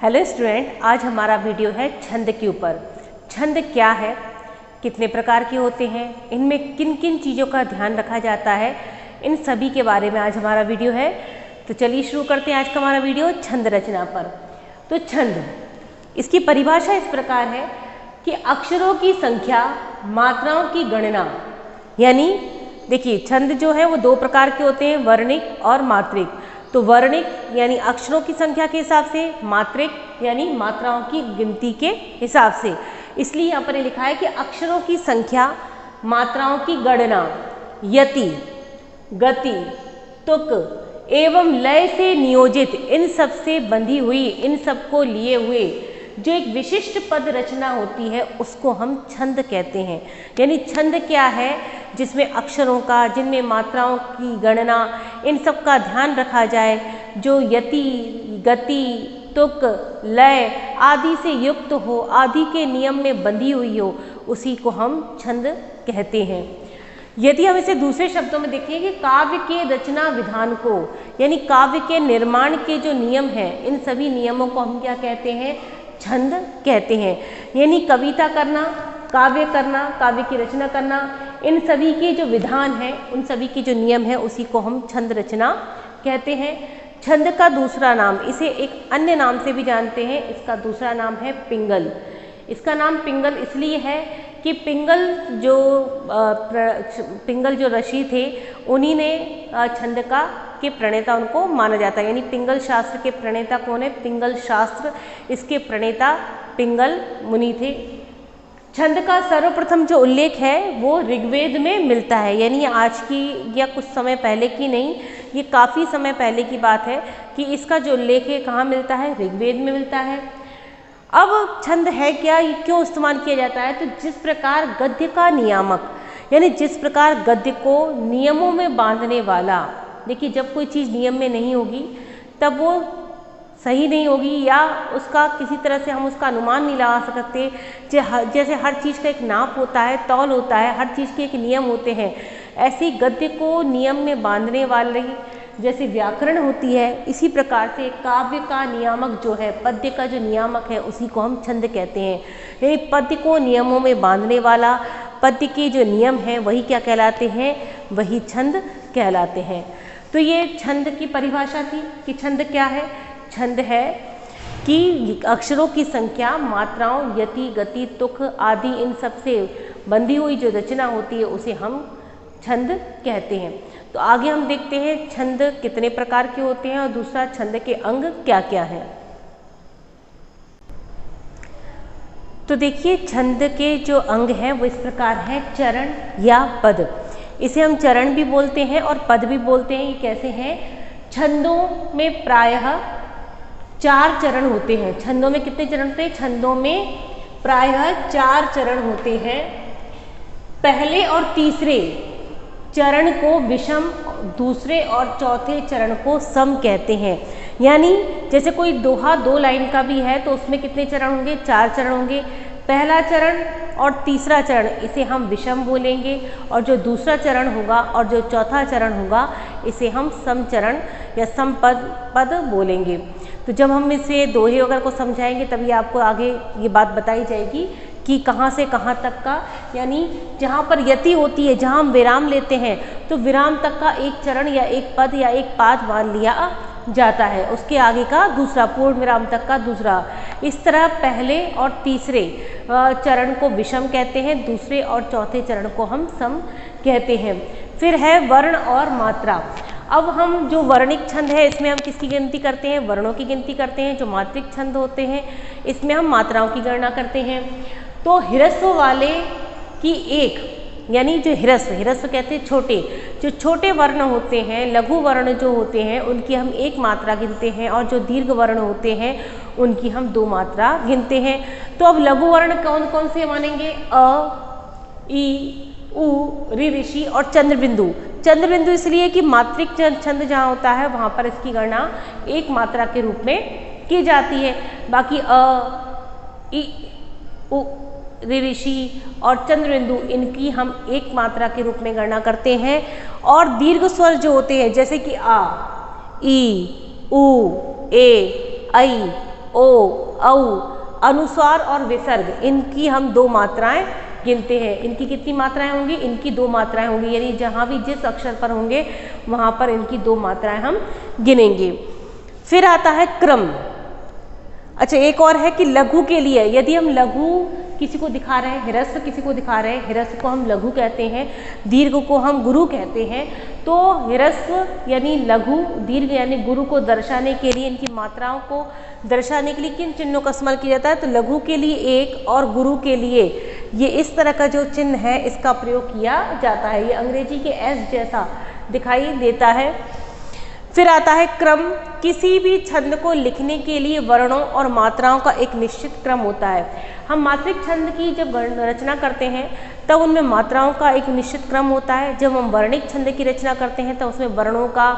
Hello student, आज हमारा video है छंद के ऊपर। छंद क्या है, कितने प्रकार के होते हैं, इनमें किन किन चीज़ों का ध्यान रखा जाता है, इन सभी के बारे में आज हमारा वीडियो है। तो चलिए शुरू करते हैं आज का हमारा वीडियो छंद रचना पर। तो छंद, इसकी परिभाषा इस प्रकार है कि अक्षरों की संख्या, मात्राओं की गणना। यानी देखिए, छंद जो है वो दो प्रकार के होते हैं, वर्णिक और मात्रिक। तो वर्णिक यानी अक्षरों की संख्या के हिसाब से, मात्रिक यानी मात्राओं की गिनती के हिसाब से। इसलिए यहाँ पर लिखा है कि अक्षरों की संख्या, मात्राओं की गणना, यति, गति, तुक एवं लय से नियोजित, इन सब से बंधी हुई, इन सब को लिए हुए जो एक विशिष्ट पद रचना होती है उसको हम छंद कहते हैं। यानी छंद क्या है, जिसमें अक्षरों का, जिनमें मात्राओं की गणना, इन सब का ध्यान रखा जाए, जो यति, गति, तुक, लय आदि से युक्त हो, आदि के नियम में बंधी हुई हो, उसी को हम छंद कहते हैं। यदि हम इसे दूसरे शब्दों में देखें कि काव्य के रचना विधान को, यानी काव्य के निर्माण के जो नियम हैं, इन सभी नियमों को हम क्या कहते हैं, छंद कहते हैं। यानी कविता करना, काव्य करना, काव्य की रचना करना, इन सभी के जो विधान हैं, उन सभी के जो नियम हैं, उसी को हम छंद रचना कहते हैं। छंद का दूसरा नाम, इसे एक अन्य नाम से भी जानते हैं, इसका दूसरा नाम है पिंगल। इसका नाम पिंगल इसलिए है कि पिंगल जो ऋषि थे, उन्हीं ने छंद के प्रणेता उनको माना जाता है। यानी पिंगल शास्त्र के प्रणेता कौन है, पिंगल शास्त्र, इसके प्रणेता पिंगल मुनि थे। छंद का सर्वप्रथम जो उल्लेख है वो ऋग्वेद में मिलता है। यानी आज की या कुछ समय पहले की नहीं, ये काफ़ी समय पहले की बात है कि इसका जो उल्लेख है कहाँ मिलता है, ऋग्वेद में मिलता है। अब छंद है क्या, ये क्यों इस्तेमाल किया जाता है, तो जिस प्रकार गद्य का नियामक, यानी जिस प्रकार गद्य को नियमों में बांधने वाला। देखिए, जब कोई चीज़ नियम में नहीं होगी तब वो सही नहीं होगी, या उसका किसी तरह से हम उसका अनुमान नहीं लगा सकते। जैसे हर चीज़ का एक नाप होता है, तौल होता है, हर चीज़ के एक नियम होते हैं, ऐसे गद्य को नियम में बांधने वाली जैसे व्याकरण होती है, इसी प्रकार से काव्य का नियामक जो है, पद्य का जो नियामक है, उसी को हम छंद कहते हैं। यानी पद्य को नियमों में बांधने वाला, पद्य के जो नियम हैं वही क्या कहलाते हैं, वही छंद कहलाते हैं। तो ये छंद की परिभाषा थी कि छंद क्या है। छंद है कि अक्षरों की संख्या, मात्राओं, यति, गति, तुक आदि, इन सब से बंधी हुई जो रचना होती है उसे हम छंद कहते हैं। तो आगे हम देखते हैं छंद कितने प्रकार के होते हैं और दूसरा छंद के अंग क्या क्या हैं। तो देखिए, छंद के जो अंग हैं वो इस प्रकार हैं, चरण या पद। इसे हम चरण भी बोलते हैं और पद भी बोलते हैं। ये कैसे हैं, छंदों में प्रायः 4 चरण होते हैं। छंदों में कितने चरण होते हैं, छंदों में प्रायः 4 चरण होते हैं। पहले और तीसरे चरण को विषम, दूसरे और चौथे चरण को सम कहते हैं। यानी जैसे कोई दोहा 2 लाइन का भी है तो उसमें कितने चरण होंगे, 4 चरण होंगे। पहला चरण और तीसरा चरण इसे हम विषम बोलेंगे, और जो दूसरा चरण होगा और जो चौथा चरण होगा इसे हम सम चरण या सम पद बोलेंगे। तो जब हम इसे दोहे वगैरह को समझाएंगे तभी आपको आगे ये बात बताई जाएगी कि कहाँ से कहाँ तक का, यानी जहाँ पर यति होती है, जहाँ हम विराम लेते हैं, तो विराम तक का एक चरण या एक पद या एक पाद मान लिया जाता है, उसके आगे का दूसरा, पूर्ण विराम तक का दूसरा। इस तरह पहले और तीसरे चरण को विषम कहते हैं, दूसरे और चौथे चरण को हम सम कहते हैं। फिर है वर्ण और मात्रा। अब हम जो वर्णिक छंद है इसमें हम किसकी गिनती करते हैं, वर्णों की गिनती करते हैं। जो मात्रिक छंद होते हैं इसमें हम मात्राओं की गणना करते हैं। तो ह्रस्व वाले की एक, यानी जो ह्रस्व कहते हैं छोटे, जो छोटे वर्ण होते हैं, लघु वर्ण जो होते हैं, उनकी हम 1 मात्रा गिनते हैं, और जो दीर्घ वर्ण होते हैं उनकी हम 2 मात्रा गिनते हैं। तो अब लघु वर्ण कौन कौन से मानेंगे, अ, ई, उ, ऋ, ऋषि और चंद्रबिंदु। चंद्रबिंदु इसलिए कि मात्रिक छंद जहाँ होता है वहाँ पर इसकी गणना 1 मात्रा के रूप में की जाती है। बाकी अ, ई, उ, ऋषि और चंद्रबिंदु, इनकी हम 1 मात्रा के रूप में गणना करते हैं। और दीर्घ स्वर जो होते हैं, जैसे कि आ, ई, उ, ए, ऐ, ओ, औ, अनुस्वार और विसर्ग, इनकी हम 2 मात्राएं गिनते हैं। इनकी कितनी मात्राएं होंगी? इनकी 2 मात्राएं होंगी, यानी जहाँ भी जिस अक्षर पर होंगे वहाँ पर इनकी 2 मात्राएं हम गिनेंगे। फिर आता है क्रम। अच्छा, एक और है कि लघु के लिए, यदि हम लघु किसी को दिखा रहे हैं, ह्रस्व किसी को दिखा रहे हैं, ह्रस्व को हम लघु कहते हैं, दीर्घ को हम गुरु कहते हैं। तो ह्रस्व यानी लघु, दीर्घ यानी गुरु को दर्शाने के लिए, इनकी मात्राओं को दर्शाने के लिए किन चिन्हों का इस्तेमाल किया जाता है? तो लघु के लिए 1 और गुरु के लिए ये इस तरह का जो चिन्ह है इसका प्रयोग किया जाता है। ये अंग्रेजी के एस जैसा दिखाई देता है। फिर आता है क्रम। किसी भी छंद को लिखने के लिए वर्णों और मात्राओं का एक निश्चित क्रम होता है। हम मात्रिक छंद की जब रचना करते हैं तब उनमें मात्राओं का एक निश्चित क्रम होता है। जब हम वर्णिक छंद की रचना करते हैं तब उसमें वर्णों का,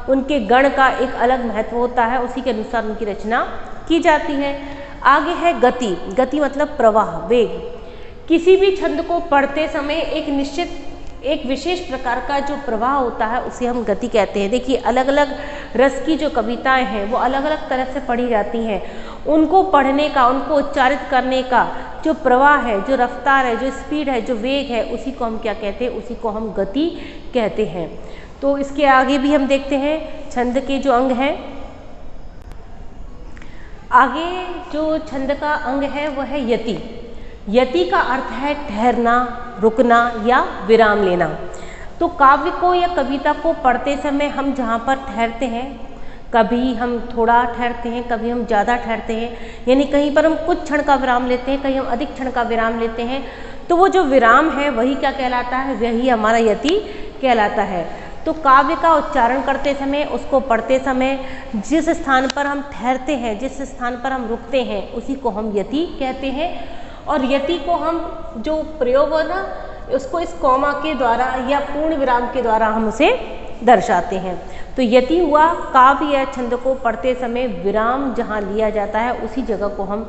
उनके गण का एक अलग महत्व होता है, उसी के अनुसार उनकी रचना की जाती है। आगे है गति। गति मतलब प्रवाह, वेग। किसी भी छंद को पढ़ते समय एक विशेष प्रकार का जो प्रवाह होता है उसे हम गति कहते हैं। देखिए, अलग अलग रस की जो कविताएं हैं वो अलग अलग तरह से पढ़ी जाती हैं। उनको पढ़ने का, उनको उच्चारित करने का जो प्रवाह है, जो रफ्तार है, जो स्पीड है, जो वेग है, उसी को हम क्या कहते हैं? उसी को हम गति कहते हैं। तो इसके आगे भी हम देखते हैं छंद के जो अंग हैं। आगे जो छंद का अंग है वह है यति। यति का अर्थ है ठहरना, रुकना या विराम लेना। तो काव्य को या कविता को पढ़ते समय हम जहाँ पर ठहरते हैं, कभी हम थोड़ा ठहरते हैं, कभी हम ज़्यादा ठहरते हैं, यानी कहीं पर हम कुछ क्षण का विराम लेते हैं, कहीं हम अधिक क्षण का विराम लेते हैं। तो वो जो विराम है वही क्या कहलाता है? वही हमारा यति कहलाता है। तो काव्य का उच्चारण करते समय, उसको पढ़ते समय जिस स्थान पर हम ठहरते हैं, जिस स्थान पर हम रुकते हैं, उसी को हम यति कहते हैं। और यति को हम जो प्रयोग हो ना, उसको इस कॉमा के द्वारा या पूर्ण विराम के द्वारा हम उसे दर्शाते हैं। तो यति हुआ काव्य या छंद को पढ़ते समय विराम जहाँ लिया जाता है उसी जगह को हम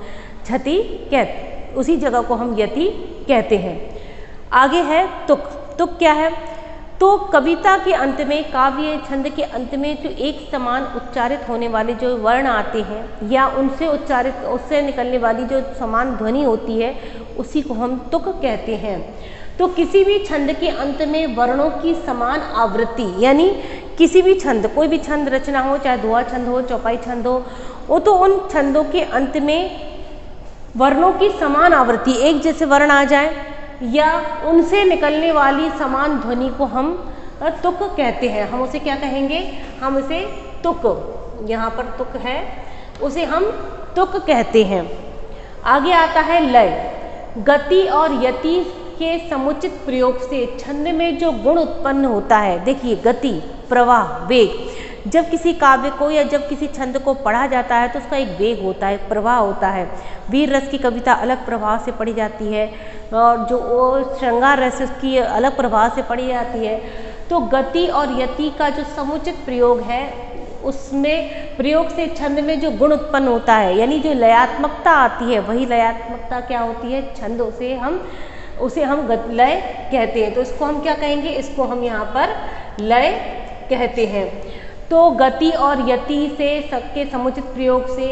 उसी जगह को हम यति कहते हैं। आगे है तुक। तुक क्या है? तो कविता के अंत में, काव्य छंद के अंत में जो एक समान उच्चारित होने वाले जो वर्ण आते हैं या उससे निकलने वाली जो समान ध्वनि होती है उसी को हम तुक कहते हैं। तो किसी भी छंद के अंत में वर्णों की समान आवृत्ति, यानी किसी भी छंद, कोई भी छंद रचना हो, चाहे दोहा छंद हो, चौपाई छंद हो, वो तो उन छंदों के अंत में वर्णों की समान आवृत्ति, एक जैसे वर्ण आ जाए या उनसे निकलने वाली समान ध्वनि को हम तुक कहते हैं। हम उसे क्या कहेंगे? हम उसे तुक, यहाँ पर तुक है, उसे हम तुक कहते हैं। आगे आता है लय। गति और यति के समुचित प्रयोग से छंद में जो गुण उत्पन्न होता है, देखिए गति, प्रवाह, वेग। जब किसी काव्य को या जब किसी छंद को पढ़ा जाता है तो उसका एक वेग होता है, प्रवाह होता है। वीर रस की कविता अलग प्रवाह से पढ़ी जाती है और जो श्रृंगार रस उसकी अलग प्रवाह से पढ़ी जाती है। तो गति और यति का जो समुचित प्रयोग है उसमें प्रयोग से छंद में जो गुण उत्पन्न होता है, यानी जो लयात्मकता आती है, वही लयात्मकता क्या होती है? छंद उसे हम लय कहते हैं। तो इसको हम क्या कहेंगे? इसको हम यहाँ पर लय कहते हैं। तो गति और यति से सबके समुचित प्रयोग से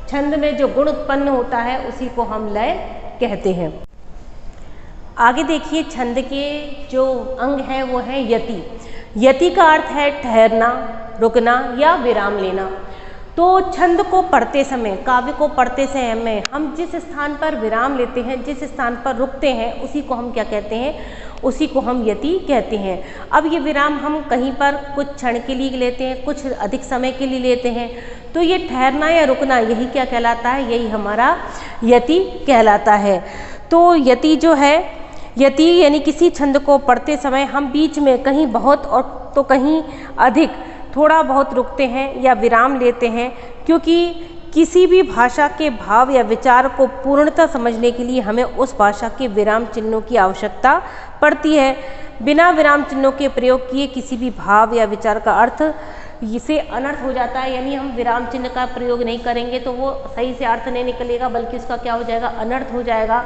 छंद में जो गुण उत्पन्न होता है उसी को हम लय कहते हैं। आगे देखिए, छंद के जो अंग है वो है यति। यति का अर्थ है ठहरना, रुकना या विराम लेना। तो छंद को पढ़ते समय, काव्य को पढ़ते समय हम जिस स्थान पर विराम लेते हैं, जिस स्थान पर रुकते हैं, उसी को हम क्या कहते हैं? उसी को हम यति कहते हैं। अब ये विराम हम कहीं पर कुछ क्षण के लिए लेते हैं, कुछ अधिक समय के लिए लेते हैं, तो ये ठहरना या रुकना यही क्या कहलाता है? यही हमारा यति कहलाता है। तो यति जो है, यति यानी किसी छंद को पढ़ते समय हम बीच में कहीं बहुत और तो कहीं अधिक थोड़ा बहुत रुकते हैं या विराम लेते हैं, क्योंकि किसी भी भाषा के भाव या विचार को पूर्णतः समझने के लिए हमें उस भाषा के विराम चिन्हों की आवश्यकता पड़ती है। बिना विराम चिन्हों के प्रयोग किए किसी भी भाव या विचार का अर्थ इसे अनर्थ हो जाता है, यानी हम विराम चिन्ह का प्रयोग नहीं करेंगे तो वो सही से अर्थ नहीं निकलेगा, बल्कि उसका क्या हो जाएगा? अनर्थ हो जाएगा।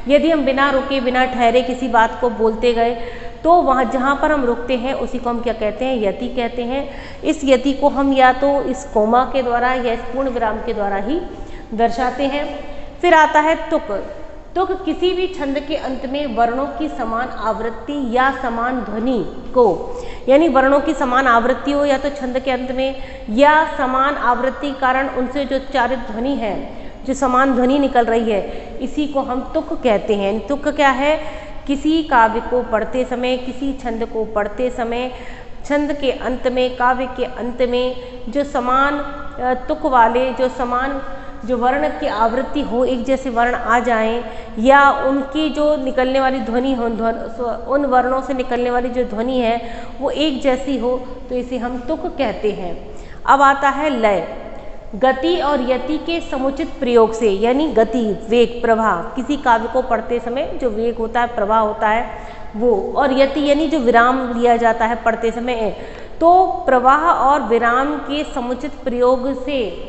यदि हम बिना रुके, बिना ठहरे किसी बात को बोलते गए तो वहाँ जहाँ पर हम रुकते हैं उसी को हम क्या कहते हैं? यति कहते हैं। इस यति को हम या तो इस कोमा के द्वारा या इस पूर्ण विराम के द्वारा ही दर्शाते हैं। फिर आता है तुक। तुक किसी भी छंद के अंत में वर्णों की समान आवृत्ति या समान ध्वनि को, यानी वर्णों की समान आवृत्ति हो या तो छंद के अंत में, या समान आवृत्ति के कारण उनसे जो उच्चारित ध्वनि है, जो समान ध्वनि निकल रही है, इसी को हम तुक कहते हैं। तुक क्या है? किसी काव्य को पढ़ते समय, किसी छंद को पढ़ते समय छंद के अंत में, काव्य के अंत में जो समान तुक वाले, जो समान जो वर्ण की आवृत्ति हो, एक जैसे वर्ण आ जाएं, या उनकी जो निकलने वाली ध्वनि हो, उन वर्णों से निकलने वाली जो ध्वनि है वो एक जैसी हो, तो इसे हम तुक कहते हैं। अब आता है लय। गति और यति के समुचित प्रयोग से, यानी गति, वेग, प्रवाह, किसी काव्य को पढ़ते समय जो वेग होता है, प्रवाह होता है वो, और यति यानी जो विराम लिया जाता है पढ़ते समय, तो प्रवाह और विराम के समुचित प्रयोग से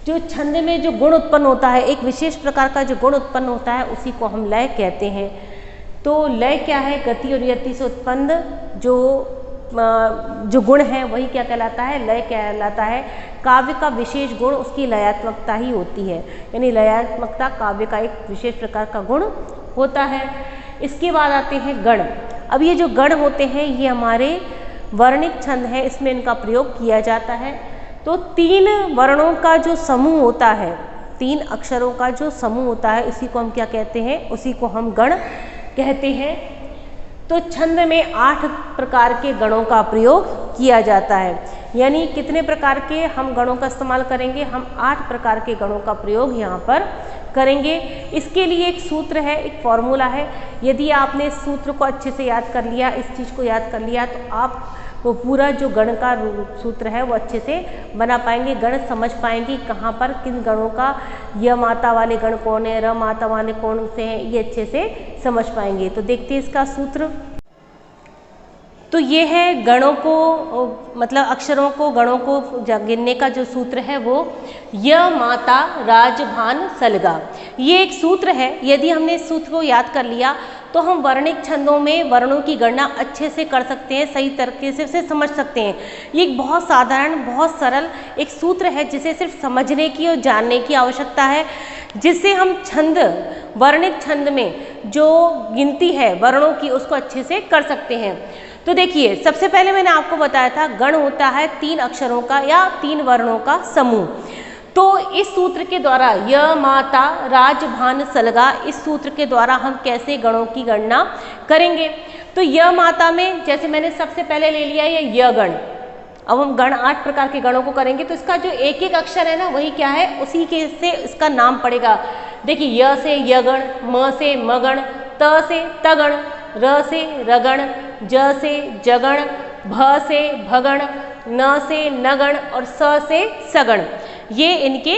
जो छंद में जो गुण उत्पन्न होता है, एक विशेष प्रकार का जो गुण उत्पन्न होता है, उसी को हम लय कहते हैं। तो लय क्या है? गति और यति से उत्पन्न जो गुण है वही क्या कहलाता है? लय कहलाता है। काव्य का विशेष गुण उसकी लयात्मकता ही होती है, यानी लयात्मकता काव्य का एक विशेष प्रकार का गुण होता है। इसके बाद आते हैं गण। अब ये जो गण होते हैं ये हमारे वर्णिक छंद है, इसमें इनका प्रयोग किया जाता है। तो 3 वर्णों का जो समूह होता है, 3 अक्षरों का जो समूह होता है, इसी को हम क्या कहते हैं? उसी को हम गण कहते हैं। तो छंद में 8 प्रकार के गणों का प्रयोग किया जाता है, यानी कितने प्रकार के हम गणों का इस्तेमाल करेंगे? हम 8 प्रकार के गणों का प्रयोग यहाँ पर करेंगे। इसके लिए एक सूत्र है, एक फॉर्मूला है। यदि आपने इस सूत्र को अच्छे से याद कर लिया, इस चीज़ को याद कर लिया, तो आप वो पूरा जो गण का सूत्र है वो अच्छे से बना पाएंगे, गण समझ पाएंगे कहाँ पर किन गणों का, य माता वाले गण कौन है, र माता वाले कौन से हैं, ये अच्छे से समझ पाएंगे। तो देखते हैं इसका सूत्र। तो ये है गणों को, मतलब अक्षरों को, गणों को गिनने का जो सूत्र है वो य माता राज भान सलगा, ये एक सूत्र है। यदि हमने इस सूत्र को याद कर लिया तो हम वर्णिक छंदों में वर्णों की गणना अच्छे से कर सकते हैं, सही तरीके से समझ सकते हैं। ये एक बहुत साधारण, बहुत सरल एक सूत्र है जिसे सिर्फ समझने की और जानने की आवश्यकता है, जिससे हम छंद, वर्णिक छंद में जो गिनती है वर्णों की, उसको अच्छे से कर सकते हैं। तो देखिए, सबसे पहले मैंने आपको बताया था गण होता है 3 अक्षरों का या 3 वर्णों का समूह। तो इस सूत्र के द्वारा य माता राज भान सलगा, इस सूत्र के द्वारा हम कैसे गणों की गणना करेंगे? तो य माता में जैसे मैंने सबसे पहले ले लिया ये य गण। अब हम गण 8 प्रकार के गणों को करेंगे, तो इसका जो एक एक अक्षर है ना, वही क्या है, उसी के से इसका नाम पड़ेगा। देखिए, य से यगण, म से मगण, त से तगण, र से रगण, ज से जगण, भ से भगण, न से नगण और स से सगण। ये इनके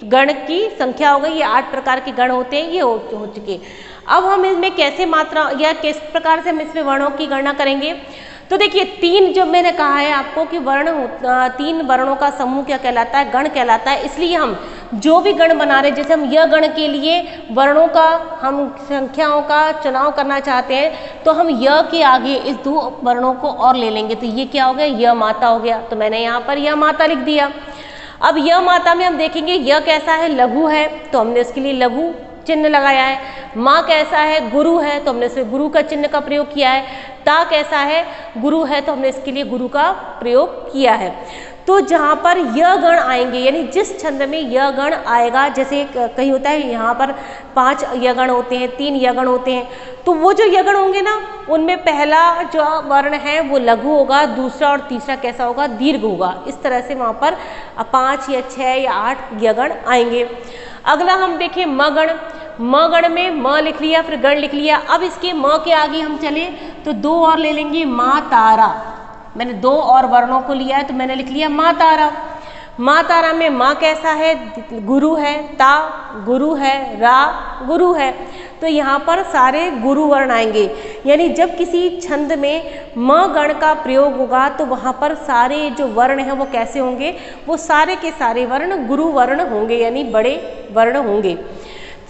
गण की संख्या हो गई। ये 8 प्रकार के गण होते हैं, ये हो चुके। अब हम इसमें कैसे मात्रा या किस प्रकार से हम इसमें वर्णों की गणना करेंगे? तो देखिए, 3 जो मैंने कहा है आपको कि 3 वर्णों का समूह क्या कहलाता है? गण कहलाता है। इसलिए हम जो भी गण बना रहे, जैसे हम यह गण के लिए वर्णों का, हम संख्याओं का चुनाव करना चाहते हैं, तो हम य के आगे इस 2 वर्णों को और ले लेंगे। तो ये क्या हो गया? य माता हो गया। तो मैंने यहाँ पर य माता लिख दिया। अब य माता में हम देखेंगे य कैसा है? लघु है, तो हमने उसके लिए लघु चिन्ह लगाया है। माँ कैसा है? गुरु है, तो हमने इसमें गुरु का चिन्ह का प्रयोग किया है। ता कैसा है? गुरु है, तो हमने इसके लिए गुरु का प्रयोग किया है। तो जहाँ पर य गण आएंगे, यानी जिस छंद में य गण आएगा, जैसे कहीं होता है यहाँ पर 5 य गण होते हैं, 3 य गण होते हैं, तो वो जो य गण होंगे ना, उनमें पहला जो वर्ण है वो लघु होगा, दूसरा और तीसरा कैसा होगा? दीर्घ होगा। इस तरह से वहाँ पर 5 या 6 या 8 य गण आएंगे। अगला हम देखें म गण। म गण में म लिख लिया, फिर गण लिख लिया। अब इसके म के आगे हम चले तो 2 और ले लेंगे, माँ तारा। मैंने 2 और वर्णों को लिया है, तो मैंने लिख लिया माँ तारा। माँ तारा में माँ कैसा है? गुरु है, ता गुरु है, रा गुरु है। तो यहाँ पर सारे गुरु वर्ण आएंगे। यानी जब किसी छंद में म गण का प्रयोग होगा तो वहाँ पर सारे जो वर्ण हैं वो कैसे होंगे? वो सारे के सारे वर्ण गुरु वर्ण होंगे, यानी बड़े वर्ण होंगे।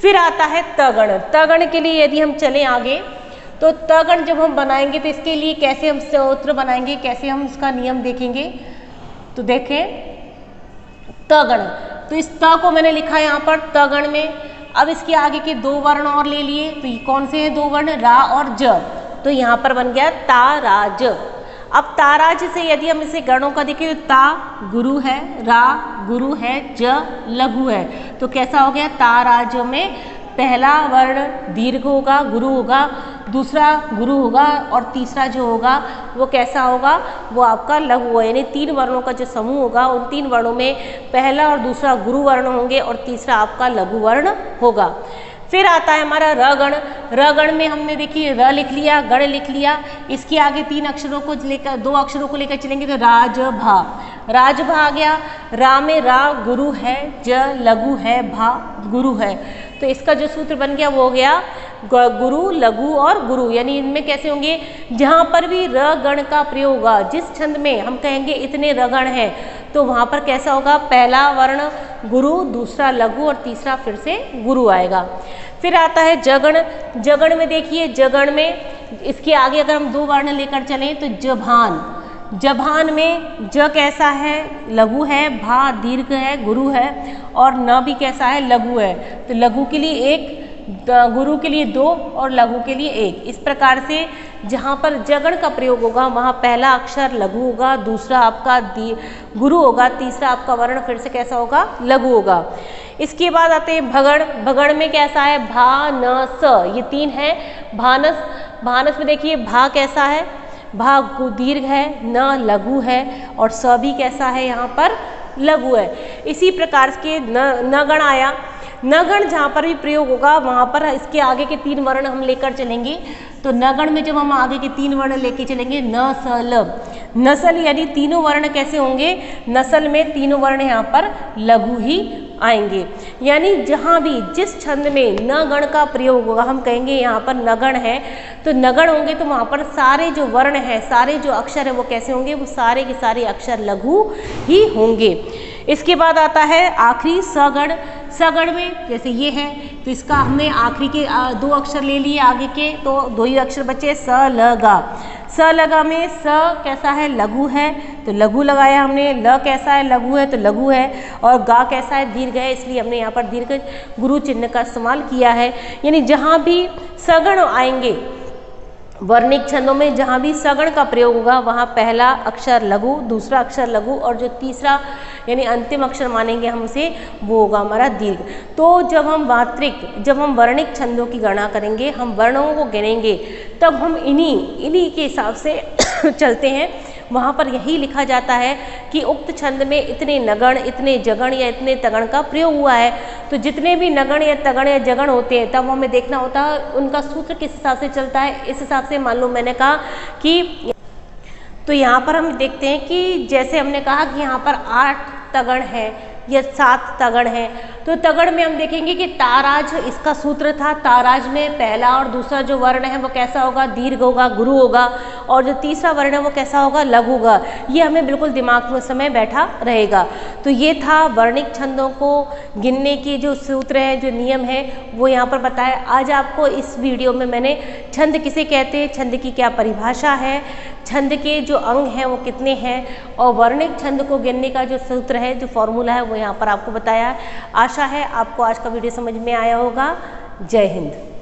फिर आता है तगण। तगण के लिए यदि हम चलें आगे, तो तगण जब हम बनाएंगे तो इसके लिए कैसे हम सूत्र बनाएंगे, कैसे हम उसका नियम देखेंगे? तो देखें, तगण तो इस त को मैंने लिखा यहाँ पर त गण में। अब इसके आगे के दो वर्ण और ले लिए, तो ये कौन से हैं दो वर्ण, रा और ज, तो यहाँ पर बन गया ताराज। अब ताराज से यदि हम इसे गणों का देखें तो ता गुरु है, रा गुरु है, ज लघु है, तो कैसा हो गया, ताराज में पहला वर्ण दीर्घ होगा, गुरु होगा, दूसरा गुरु होगा और तीसरा जो होगा वो कैसा होगा, वो आपका लघु होगा। यानी तीन वर्णों का जो समूह होगा उन तीन वर्णों में पहला और दूसरा गुरु वर्ण होंगे और तीसरा आपका लघु वर्ण होगा। फिर आता है हमारा र गण। र गण में हमने देखिए र लिख लिया, गण लिख लिया, इसके आगे तीन अक्षरों को लेकर, दो अक्षरों को लेकर चलेंगे तो राज भा, राज भा आ गया। रा में रा गुरु है, ज लघु है, भा गुरु है, तो इसका जो सूत्र बन गया वो हो गया गुरु, लघु और गुरु। यानी इनमें कैसे होंगे, जहाँ पर भी र गण का प्रयोग होगा, जिस छंद में हम कहेंगे इतने र गण हैं, तो वहाँ पर कैसा होगा, पहला वर्ण गुरु, दूसरा लघु और तीसरा फिर से गुरु आएगा। फिर आता है जगण। जगण में देखिए, जगण में इसके आगे अगर हम दो वर्ण लेकर चलें तो जभान, जभान में ज कैसा है, लघु है, भा दीर्घ है, गुरु है, और न भी कैसा है, लघु है, तो लघु के लिए एक, गुरु के लिए दो और लघु के लिए एक। इस प्रकार से जहाँ पर जगण का प्रयोग होगा वहाँ पहला अक्षर लघु होगा, दूसरा आपका गुरु होगा, तीसरा आपका वर्ण फिर से कैसा होगा, लघु होगा। इसके बाद आते हैं भगण। भगण में कैसा है, भा न स, ये तीन है। भानस, भानस में देखिए भा कैसा है, भा दीर्घ है, न लघु है और स भी कैसा है, यहाँ पर लघु है। इसी प्रकार के न गण आया। नगण जहाँ पर भी प्रयोग होगा वहाँ पर इसके आगे के तीन वर्ण हम लेकर चलेंगे, तो नगण में जब हम आगे के तीन वर्ण लेके चलेंगे, न स ल, नसल यानी तीनों वर्ण कैसे होंगे, नसल में तीनों वर्ण यहाँ पर लघु ही आएंगे। यानी जहाँ भी जिस छंद में न गण का प्रयोग होगा, हम कहेंगे यहाँ पर नगण है, तो नगण होंगे तो वहाँ पर सारे जो वर्ण हैं, सारे जो अक्षर है वो कैसे होंगे, वो सारे के सारे अक्षर लघु ही होंगे। इसके बाद आता है आखिरी सगण। सगण में जैसे ये है, तो इसका हमने आखिरी के दो अक्षर ले लिए आगे के, तो दो ही अक्षर बचे, स ल गा। स लगा में स कैसा है, लघु है, तो लघु लगाया हमने, ल कैसा है, लघु है तो लघु है, और गा कैसा है, दीर्घ है, इसलिए हमने यहाँ पर दीर्घ गुरु चिन्ह का इस्तेमाल किया है। यानी जहाँ भी सगण आएंगे, वर्णिक छंदों में जहाँ भी सगण का प्रयोग होगा वहाँ पहला अक्षर लघु, दूसरा अक्षर लघु और जो तीसरा यानी अंतिम अक्षर मानेंगे हम उसे, वो होगा हमारा दीर्घ। तो जब हम वर्णिक छंदों की गणना करेंगे, हम वर्णों को गिनेंगे, तब हम इन्हीं के हिसाब से चलते हैं। वहाँ पर यही लिखा जाता है कि उक्त छंद में इतने नगण, इतने जगण या इतने तगण का प्रयोग हुआ है। तो जितने भी नगण या तगण या जगण होते हैं तब हमें देखना होता है उनका सूत्र किस हिसाब से चलता है। इस हिसाब से मान लो मैंने कहा कि, तो यहाँ पर हम देखते हैं कि जैसे हमने कहा कि यहाँ पर 8 तगण है या 7 तगण है, तो तगण में हम देखेंगे कि ताराज इसका सूत्र था। ताराज में पहला और दूसरा जो वर्ण है वो कैसा होगा, दीर्घ होगा, गुरु होगा, और जो तीसरा वर्ण है वो कैसा होगा, लघु होगा। ये हमें बिल्कुल दिमाग में उस समय बैठा रहेगा। तो ये था वर्णिक छंदों को गिनने की जो सूत्र है, जो नियम है, वो यहाँ पर बताया। आज आपको इस वीडियो में मैंने छंद किसे कहते हैं, छंद की क्या परिभाषा है, छंद के जो अंग हैं वो कितने हैं, और वर्णिक छंद को गिनने का जो सूत्र है, जो फॉर्मूला है, वो यहाँ पर आपको बताया। आशा है आपको आज का वीडियो समझ में आया होगा। जय हिंद।